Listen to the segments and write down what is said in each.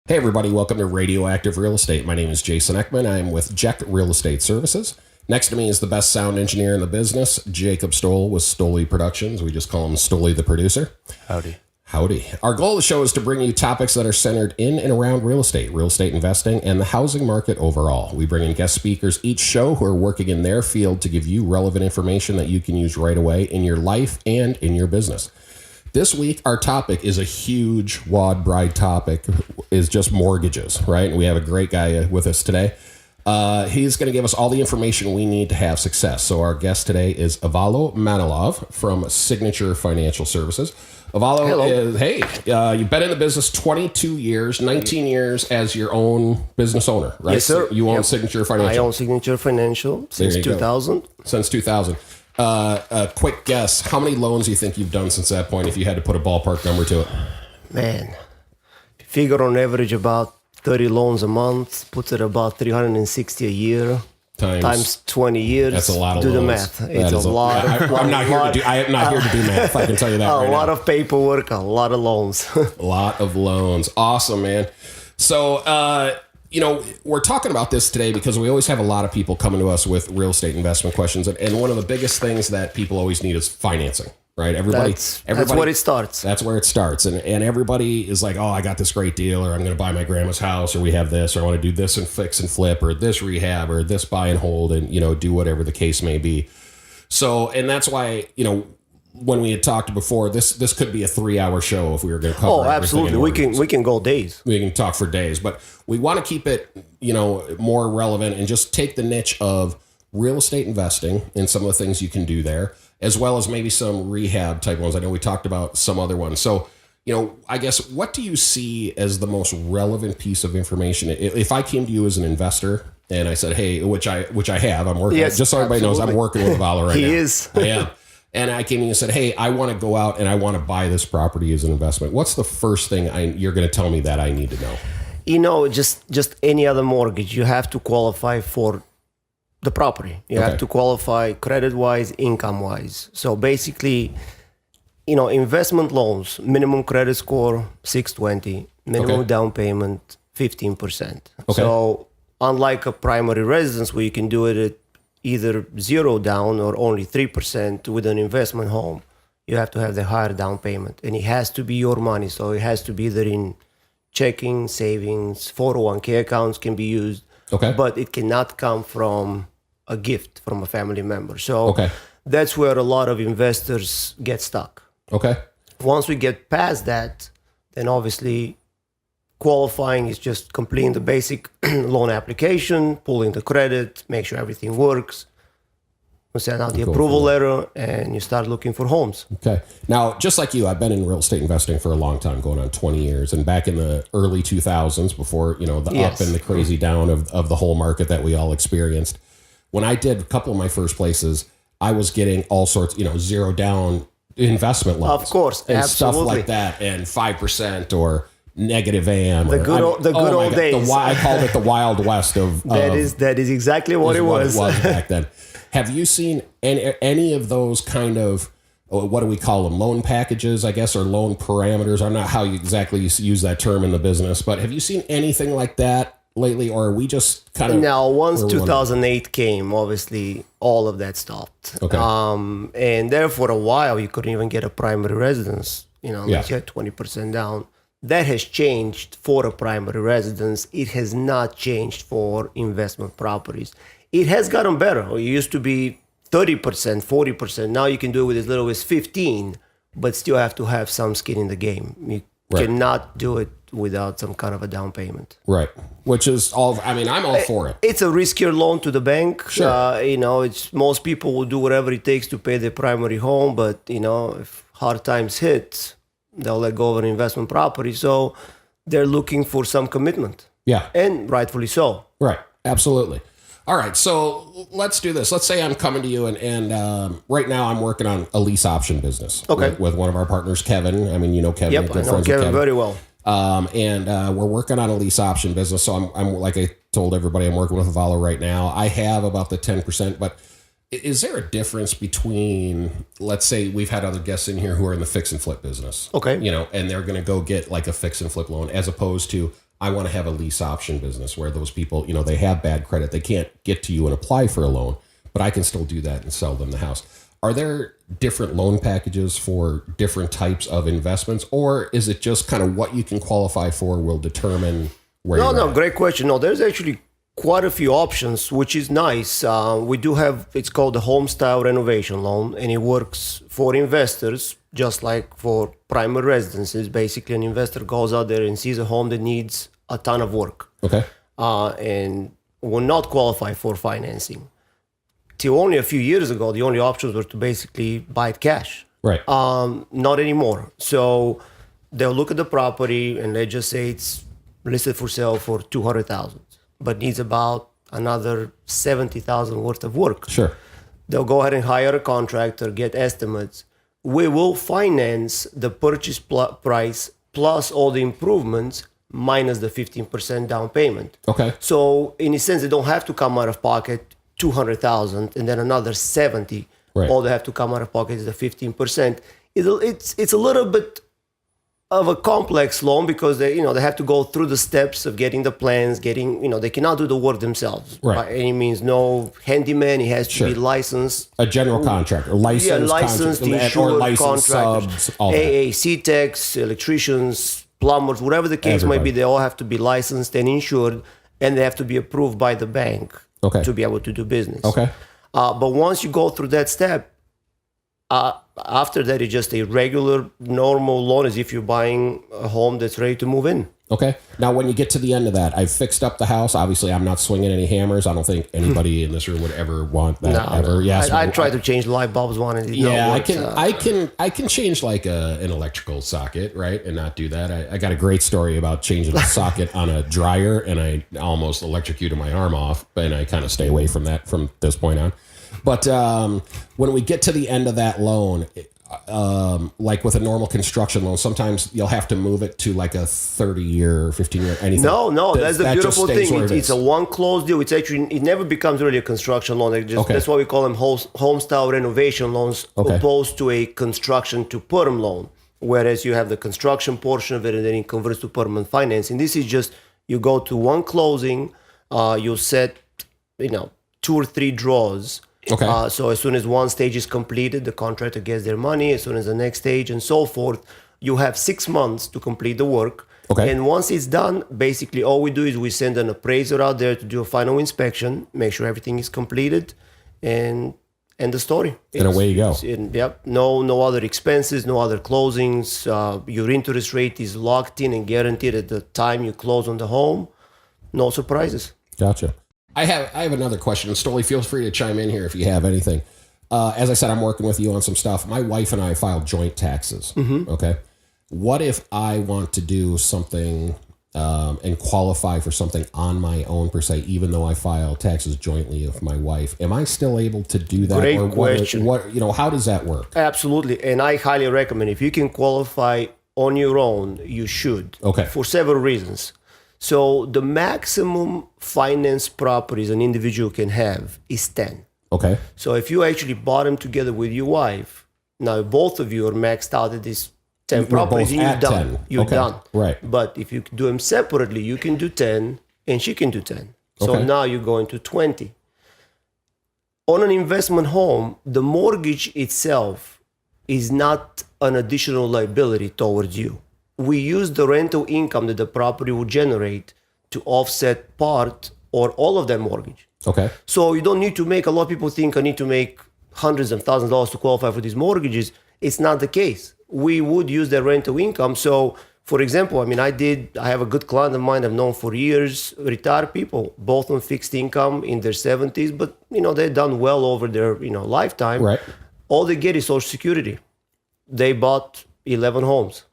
Hey everybody, welcome to Radioactive Real Estate. My name is Jason Ekman. I am with Jack Real Estate Services. Next to me is the best sound engineer in the business, Jacob Stoll with Stoley Productions. We just call him Stoley the producer. Howdy. Howdy. Our goal of the show is to bring you topics that are centered in and around real estate investing, and the housing market overall. We bring in guest speakers each show who are working in their field to give you relevant information that you can use right away in your life and in your business. This week, our topic is a huge wad bride topic, is just mortgages, right? And we have a great guy with us today. He's going to give us all the information we need to have success. So our guest today is Ivailo Manolov from Signature Financial Services. Ivailo is, hey, you've been in the business 22 years, 19 years as your own business owner, right? Yes, sir. You own Signature Financial. I own Signature Financial since 2000. Since 2000. A quick guess, how many loans do you think you've done since that point if you had to put a ballpark number to it? Man, figure on average about 30 loans a month, puts it about 360 a year. Times 20 years. That's a lot of loans. Do the math. It's a lot. I am not here to do math. I can tell you that right now. A lot of paperwork, a lot of loans. A lot of loans. Awesome, man. So, we're talking about this today because we always have a lot of people coming to us with real estate investment questions. And one of the biggest things that people always need is financing, right? That's where it starts. That's where it starts. And everybody is like, oh, I got this great deal, or I'm going to buy my grandma's house, or we have this, or I want to do this and fix and flip, or this rehab, or this buy and hold, and, do whatever the case may be. So, and that's why, when we had talked before, this could be a 3-hour show if we were going to cover. Oh, absolutely. We can go days. We can talk for days, but we want to keep it, more relevant and just take the niche of real estate investing and some of the things you can do there, as well as maybe some rehab type ones. I know we talked about some other ones. So, I guess, what do you see as the most relevant piece of information? If I came to you as an investor and I said, hey, which I have, I'm working, yes, just so everybody knows, I'm working with Ivailo right now. He is. I am. And I came in and said, hey, I want to go out and I want to buy this property as an investment. What's the first thing you're going to tell me that I need to know? Just any other mortgage, you have to qualify for the property. You have to qualify credit-wise, income-wise. So basically, investment loans, minimum credit score, 620, minimum down payment, 15%. Okay. So unlike a primary residence where you can do it at either zero down or only 3% with an investment home, you have to have the higher down payment. And it has to be your money. So it has to be either in checking, savings, 401k accounts can be used. Okay. But it cannot come from a gift from a family member. So that's where a lot of investors get stuck. Okay. Once we get past that, then obviously qualifying is just completing the basic loan application, pulling the credit, make sure everything works. We send out the approval letter, and you start looking for homes. Okay. Now, just like you, I've been in real estate investing for a long time, going on 20 years. And back in the early 2000s, before the up and the crazy down of the whole market that we all experienced, when I did a couple of my first places, I was getting all sorts, zero down investment loans. Of course, and absolutely. Stuff like that, and 5% or negative AM. The good old days. I called it the Wild West of that is exactly what it was. Back then. Have you seen any of those kind of, what do we call them, loan packages, I guess, or loan parameters? I'm not how you exactly use that term in the business, but have you seen anything like that lately, or are we just kind of... Now, once 2008 came, obviously, all of that stopped. Okay. And there for a while, you couldn't even get a primary residence, unless you had 20% down. That has changed for a primary residence. It has not changed for investment properties. It has gotten better. It used to be 30%, 40%. Now you can do it with as little as 15%, but still have to have some skin in the game. You cannot do it without some kind of a down payment. Right. Which is all, I'm all for it. It's a riskier loan to the bank. Sure. It's most people will do whatever it takes to pay their primary home, but, if hard times hit, they'll let go of an investment property. So they're looking for some commitment. Yeah. And rightfully so. Right. Absolutely. All right. So let's do this. Let's say I'm coming to you and right now I'm working on a lease option business. Okay. With one of our partners, Kevin. Kevin. Yep, I know Kevin very well. And we're working on a lease option business. So I'm like I told everybody, I'm working with Ivailo right now. I have about the 10%, but is there a difference between, let's say we've had other guests in here who are in the fix and flip business. Okay. And they're going to go get like a fix and flip loan as opposed to I want to have a lease option business where those people, they have bad credit. They can't get to you and apply for a loan, but I can still do that and sell them the house. Are there different loan packages for different types of investments, or is it just kind of what you can qualify for will determine where you're at? Great question. No, there's actually quite a few options, which is nice. We do have, it's called the home style renovation loan, and it works for investors just like for primary residences. Basically, an investor goes out there and sees a home that needs a ton of work. Okay. And will not qualify for financing. Till only a few years ago, the only options were to basically buy it cash. Right. Not anymore. So they'll look at the property and let's just say it's listed for sale for $200,000, but needs about another $70,000 worth of work. Sure. They'll go ahead and hire a contractor, get estimates. We will finance the purchase price plus all the improvements minus the 15% down payment. Okay. So in a sense, they don't have to come out of pocket $200,000 and then another 70. Right. All they have to come out of pocket is the 15%. It's a little bit of a complex loan because they have to go through the steps of getting the plans, they cannot do the work themselves by any means. No handyman, he has to be licensed. A general contractor, licensed, insured, or licensed contractors, subs, all that. AA, C-techs, electricians, plumbers, whatever the case might be, they all have to be licensed and insured, and they have to be approved by the bank to be able to do business. Okay. But once you go through that step, after that, it's just a regular, normal loan as if you're buying a home that's ready to move in. Okay. Now, when you get to the end of that, I've fixed up the house. Obviously, I'm not swinging any hammers. I don't think anybody in this room would ever want that ever. Yes, I tried to change light bulbs one and I can change like an electrical socket, right, and not do that. I got a great story about changing a socket on a dryer, and I almost electrocuted my arm off, and I kind of stay away from that from this point on. But when we get to the end of that loan, like with a normal construction loan, sometimes you'll have to move it to like a 30-year, 15-year, anything. No, that's the beautiful thing. It's a one-close deal. It's actually, it never becomes really a construction loan. That's why we call them home-style renovation loans, opposed to a construction-to-perm loan, whereas you have the construction portion of it and then it converts to permanent financing. This is just, you go to one closing, you set, 2 or 3 draws. Okay. So as soon as one stage is completed, the contractor gets their money. As soon as the next stage and so forth, you have 6 months to complete the work. Okay. And once it's done, basically all we do is we send an appraiser out there to do a final inspection, make sure everything is completed, and the story. And away you go. Yep. No other expenses, no other closings. Your interest rate is locked in and guaranteed at the time you close on the home. No surprises. Gotcha. I have another question. Stoli, feel free to chime in here if you have anything. As I said, I'm working with you on some stuff. My wife and I filed joint taxes. Mm-hmm. Okay. What if I want to do something and qualify for something on my own per se, even though I file taxes jointly with my wife? Am I still able to do that? Great question. How does that work? Absolutely. And I highly recommend, if you can qualify on your own, you should. Okay. For several reasons. So the maximum finance properties an individual can have is 10. Okay. So if you actually bought them together with your wife, now both of you are maxed out at these 10 properties, and you're done. 10. You're done. Right. But if you do them separately, you can do 10 and she can do 10. So now you're going to 20. On an investment home, the mortgage itself is not an additional liability towards you. We use the rental income that the property will generate to offset part or all of that mortgage. Okay. So you don't need to make, a lot of people think I need to make hundreds of thousands of dollars to qualify for these mortgages. It's not the case. We would use the rental income. So for example, I have a good client of mine I've known for years, retired people, both on fixed income in their 70s, but they've done well over their lifetime. Right. All they get is Social Security. They bought 11 homes.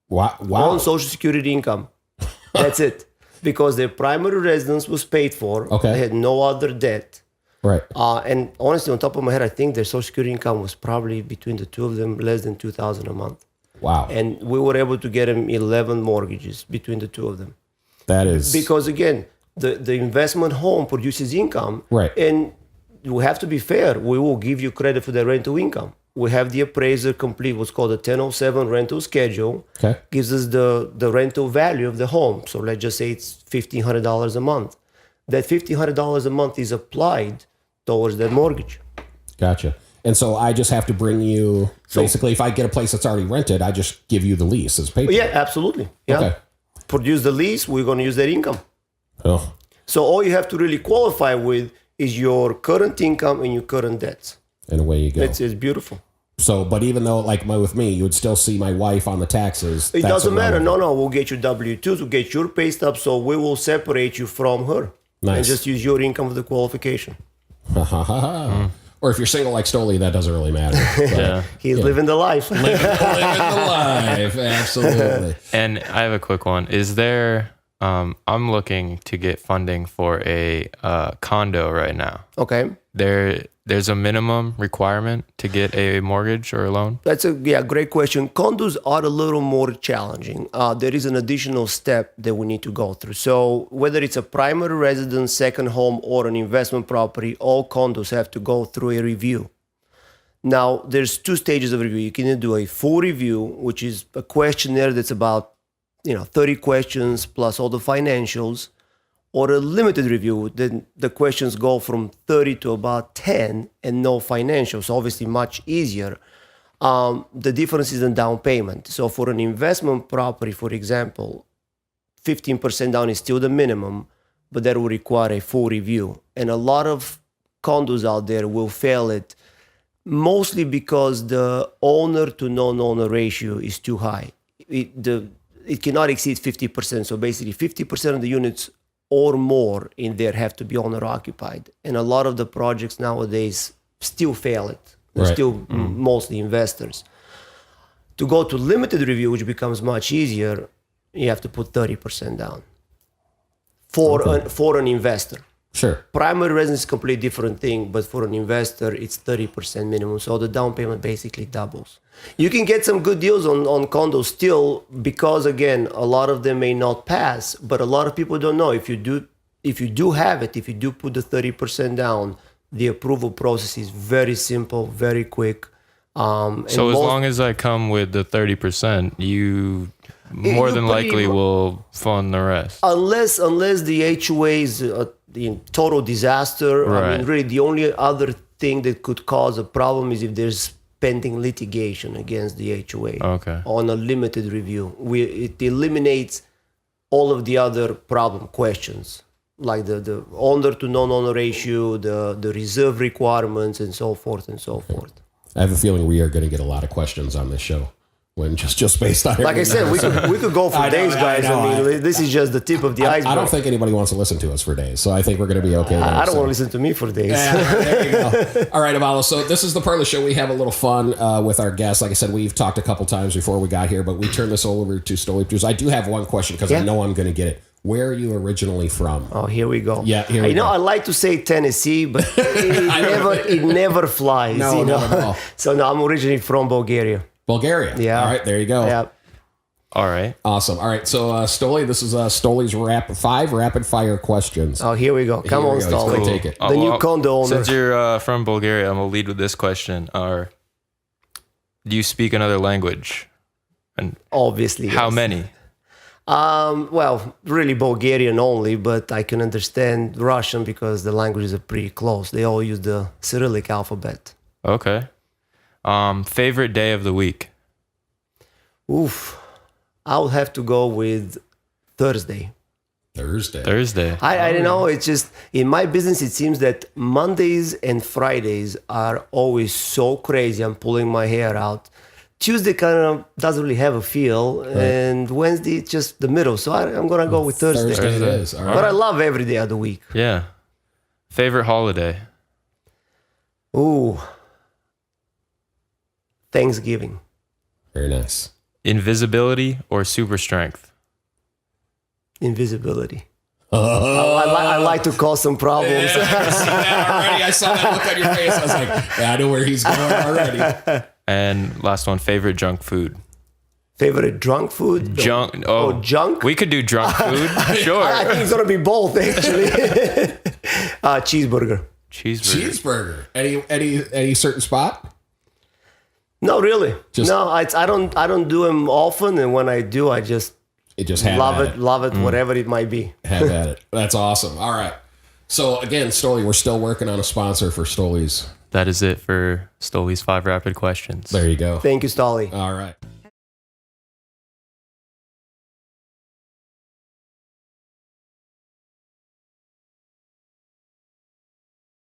Wow. On Social Security income. That's it. Because their primary residence was paid for. Okay. They had no other debt. Right. And honestly, on top of my head, I think their Social Security income was probably between the two of them less than $2,000 a month. Wow. And we were able to get them 11 mortgages between the two of them. That is... Because again, the investment home produces income. Right. And we have to be fair. We will give you credit for the rental income. we have the appraiser complete what's called a 1007 rental schedule. Okay. Gives us the rental value of the home. So let's just say it's $1,500 a month. That $1,500 a month is applied towards that mortgage. Gotcha. And so I just have to bring you, basically, if I get a place that's already rented, I just give you the lease as paper. Yeah, absolutely. Yeah. Okay. Produce the lease, we're going to use that income. Oh, So all you have to really qualify with is your current income and your current debts. and away you go. It's beautiful. So, but even though, like with me, you would still see my wife on the taxes. It that's doesn't matter. irrelevant. No, we'll get you W-2s, we'll get your pay stub, so we will separate you from her. Nice. And just use your income for the qualification. Or if you're single like Stoli, that doesn't really matter. Yeah. He's living the life. Living the life, absolutely. And I have a quick one. Is there? I'm looking to get funding for a condo right now. Okay. There's a minimum requirement to get a mortgage or a loan? That's a great question. Condos are a little more challenging. There is an additional step that we need to go through. So whether it's a primary residence, second home, or an investment property, all condos have to go through a review. Now, there's two stages of review. You can either do a full review, which is a questionnaire that's about 30 questions plus all the financials, or a limited review. Then the questions go from 30 to about 10 and no financials, obviously much easier. The difference is in down payment. So for an investment property, for example, 15% down is still the minimum, but that will require a full review. And a lot of condos out there will fail it, mostly because the owner to non-owner ratio is too high. It cannot exceed 50%. So basically 50% of the units or more in there have to be owner occupied. And a lot of the projects nowadays still fail it. They're still mostly investors. To go to limited review, which becomes much easier, you have to put 30% down for an investor. Sure. Primary residence is a completely different thing, but for an investor, it's 30% minimum. So the down payment basically doubles. You can get some good deals on condos still because, again, a lot of them may not pass, but a lot of people don't know. If you do put the 30% down, the approval process is very simple, very quick. So as long as I come with the 30%, you more than likely will fund the rest. Unless the HOA is in total disaster. Right. I mean, really, the only other thing that could cause a problem is if there's pending litigation against the HOA on a limited review. It eliminates all of the other problem questions, like the owner to non-owner ratio, the reserve requirements, and so forth and so forth. I have a feeling we are going to get a lot of questions on this show. When just based on like I said, we could go for days, guys. I mean, this is just the tip of the iceberg. I don't think anybody wants to listen to us for days, so I think we're going to be okay. I don't want to listen to me for days. Yeah, there you go. All right, Ivailo. So this is the part of the show we have a little fun with our guests. Like I said, we've talked a couple times before we got here, but we turn this over to Stoli Produce. I do have one question because I know I'm going to get it. Where are you originally from? Oh, here we go. Yeah, here we go. I like to say Tennessee, but it never flies. No, not at all. So no, I'm originally from Bulgaria. Bulgaria. Yeah. All right, there you go. Yeah. All right. Awesome. All right, so Stoli, this is Stoli's 5 rapid fire questions. Oh, here we go. Come on, Stoli. Cool. Take it. The new condo owner. Since you're from Bulgaria, I'm going to lead with this question. Do you speak another language? And obviously. How yes. many? Well, really Bulgarian only, but I can understand Russian because the languages are pretty close. They all use the Cyrillic alphabet. Okay. Favorite day of the week? Oof. I would have to go with Thursday. Thursday. I don't know. It's just in my business, it seems that Mondays and Fridays are always so crazy. I'm pulling my hair out. Tuesday kind of doesn't really have a feel, and Wednesday it's just the middle. So I'm gonna go with Thursday. Thursday it is. All right. But I love every day of the week. Yeah. Favorite holiday? Ooh. Thanksgiving. Very nice. Invisibility or super strength? Invisibility. I like to cause some problems. I saw that look on your face. I was like, I know where he's going already. And last one, favorite junk food? Favorite drunk food? Junk. Junk? We could do drunk food. Sure. I think it's going to be both, actually. Cheeseburger. Cheeseburger. Any certain spot? No, really. I don't do them often, and when I do, I just love it, whatever it might be. Have at it. That's awesome. All right. So again, Stoli, we're still working on a sponsor for Stoli's. That is it for Stoli's 5 rapid questions. There you go. Thank you, Stoli. All right.